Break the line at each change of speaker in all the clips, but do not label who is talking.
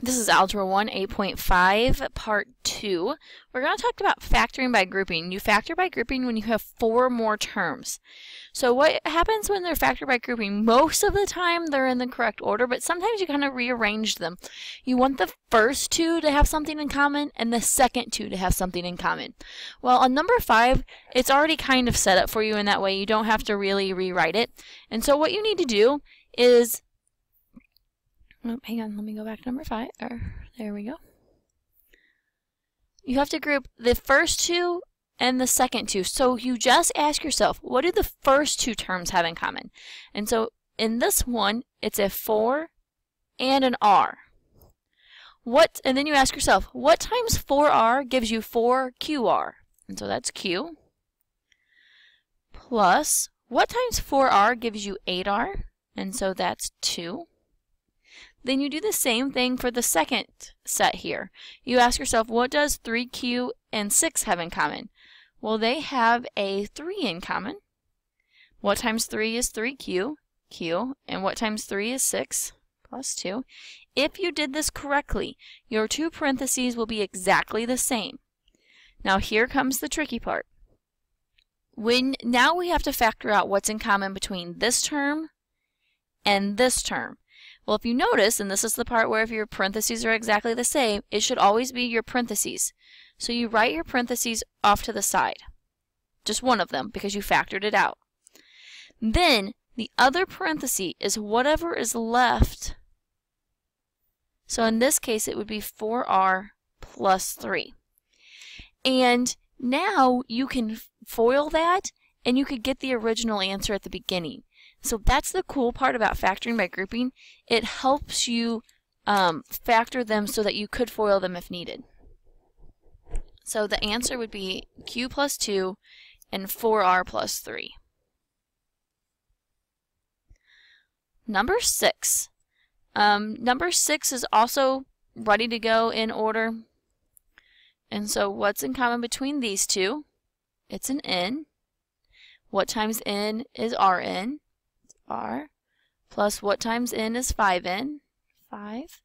This is Algebra 1, 8.5, Part 2. We're going to talk about factoring by grouping. You factor by grouping when you have 4 more terms. So what happens when they're factored by grouping? Most of the time they're in the correct order, but sometimes you kind of rearrange them. You want the first 2 to have something in common and the second 2 to have something in common. Well, on number 5, it's already kind of set up for you in that way. You don't have to really rewrite it. And so what you need to do is... Oh, hang on, let me go back to number 5. There we go. You have to group the first 2 and the second 2. So you just ask yourself, what do the first 2 terms have in common? And so in this one, it's a 4 and an R. And then you ask yourself, what times 4R gives you 4QR? And so that's Q. Plus, what times 4R gives you 8R? And so that's 2. Then you do the same thing for the second set here. You ask yourself, what does 3Q and 6 have in common? Well, they have a 3 in common. What times 3 is 3Q? Q. And what times 3 is 6? Plus 2. If you did this correctly, your 2 parentheses will be exactly the same. Now here comes the tricky part. Now we have to factor out what's in common between this term and this term. Well, if you notice, and this is the part where if your parentheses are exactly the same, it should always be your parentheses. So you write your parentheses off to the side. Just one of them, because you factored it out. Then, the other parenthesis is whatever is left. So in this case, it would be 4R plus 3. And now you can FOIL that, and you could get the original answer at the beginning. So that's the cool part about factoring by grouping. It helps you factor them so that you could FOIL them if needed. So the answer would be Q plus 2 and 4R plus 3. Number 6. Number 6 is also ready to go in order. And so what's in common between these two? It's an N. What times N is Rn? R. Plus what times N is 5N? 5.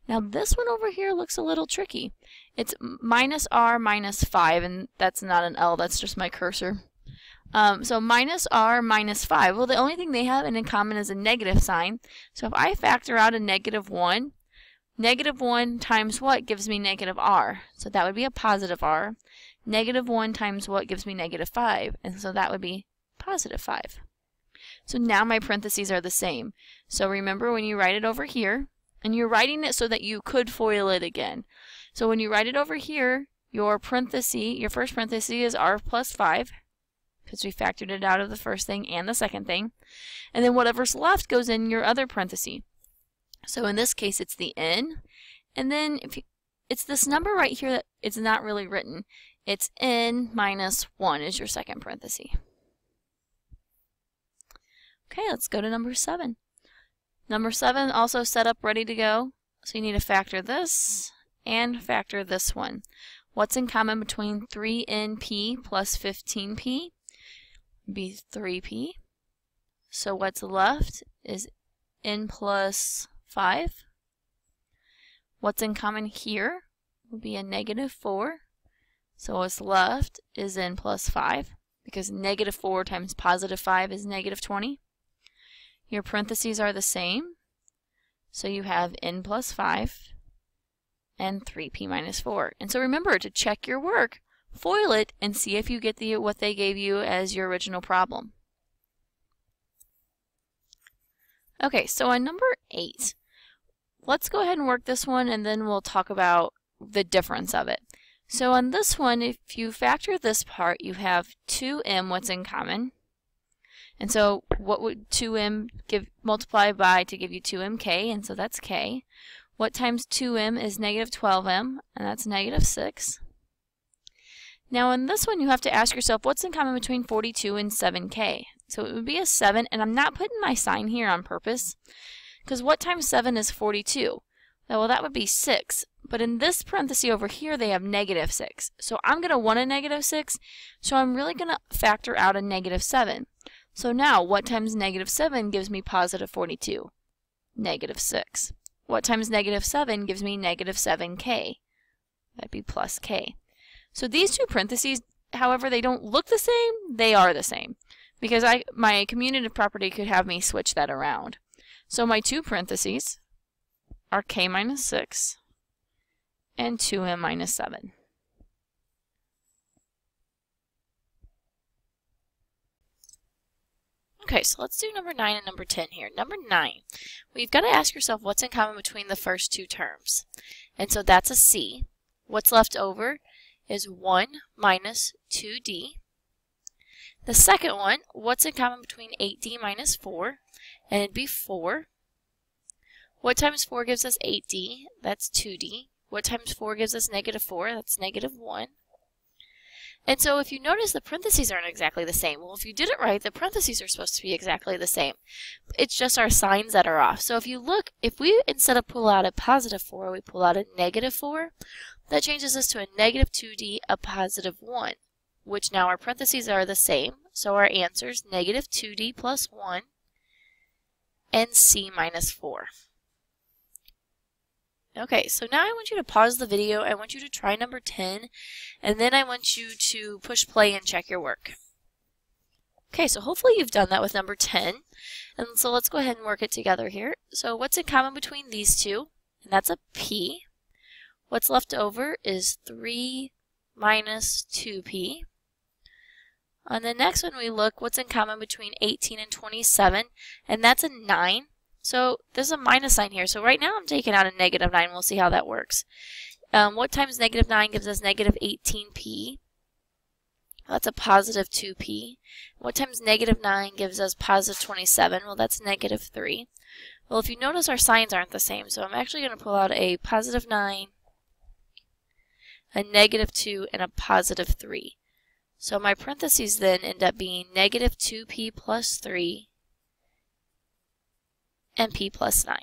Now this one over here looks a little tricky. It's minus R minus 5, and that's not an L, that's just my cursor. So minus R minus 5. Well, the only thing they have in common is a negative sign. So if I factor out a -1, -1 times what gives me negative R? So that would be a positive R. -1 times what gives me -5? And so that would be positive 5. So now my parentheses are the same. So remember when you write it over here, and you're writing it so that you could FOIL it again. So when you write it over here, your first parenthesis is R plus 5, because we factored it out of the first thing and the second thing. And then whatever's left goes in your other parenthesis. So in this case, it's the N. And then it's this number right here that it's not really written. It's N minus 1 is your second parenthesis. Okay, let's go to number 7. Number 7 also set up ready to go. So you need to factor this and factor this one. What's in common between 3NP plus 15P? Be 3P. So what's left is N plus 5. What's in common here will be a -4. So what's left is N plus 5, because -4 times positive 5 is -20. Your parentheses are the same, so you have N plus 5 and 3P minus 4. And so remember to check your work, FOIL it, and see if you get what they gave you as your original problem. Okay, so on number 8, let's go ahead and work this one, and then we'll talk about the difference of it. So on this one, if you factor this part, you have 2m, what's in common. And so what would 2m multiply by to give you 2mk? And so that's k. What times 2m is -12m? And that's -6. Now in this one, you have to ask yourself, what's in common between 42 and 7k? So it would be a 7, and I'm not putting my sign here on purpose, because what times 7 is 42? Well, that would be 6. But in this parenthesis over here, they have -6. So I'm going to want a -6, so I'm really going to factor out a -7. So now, what times -7 gives me positive 42? -6. what times negative 7 gives me negative 7k. That'd be plus k. So these two parentheses, however, they don't look the same, they are the same. Because my commutative property could have me switch that around. So my two parentheses are k minus 6 and 2m minus 7. Okay, so let's do number 9 and number 10 here. Number 9, well, you've got to ask yourself what's in common between the first two terms. And so that's a c. What's left over is 1 minus 2d. The second one, what's in common between 8d minus 4? And it'd be 4. What times 4 gives us 8d? That's 2d. What times 4 gives us negative 4? That's negative 1. And so if you notice, the parentheses aren't exactly the same. Well, if you did it right, the parentheses are supposed to be exactly the same. It's just our signs that are off. So if you look, if we, instead of pull out a positive 4, we pull out a negative 4, that changes us to a negative 2d, a positive 1, which now our parentheses are the same. So our answer is negative 2d plus 1 and c minus 4. Okay, so now I want you to pause the video. I want you to try number 10, and then I want you to push play and check your work. Okay, so hopefully you've done that with number 10. And so let's go ahead and work it together here. So what's in common between these two? And that's a p. What's left over is 3 minus 2p. On the next one we look, what's in common between 18 and 27, and that's a 9. So there's a minus sign here. So right now I'm taking out a negative 9. We'll see how that works. What times negative 9 gives us negative 18p? That's a positive 2p. What times negative 9 gives us positive 27? Well, that's negative 3. Well, if you notice, our signs aren't the same. So I'm actually going to pull out a positive 9, a negative 2, and a positive 3. So my parentheses then end up being negative 2p plus 3 and p plus 9.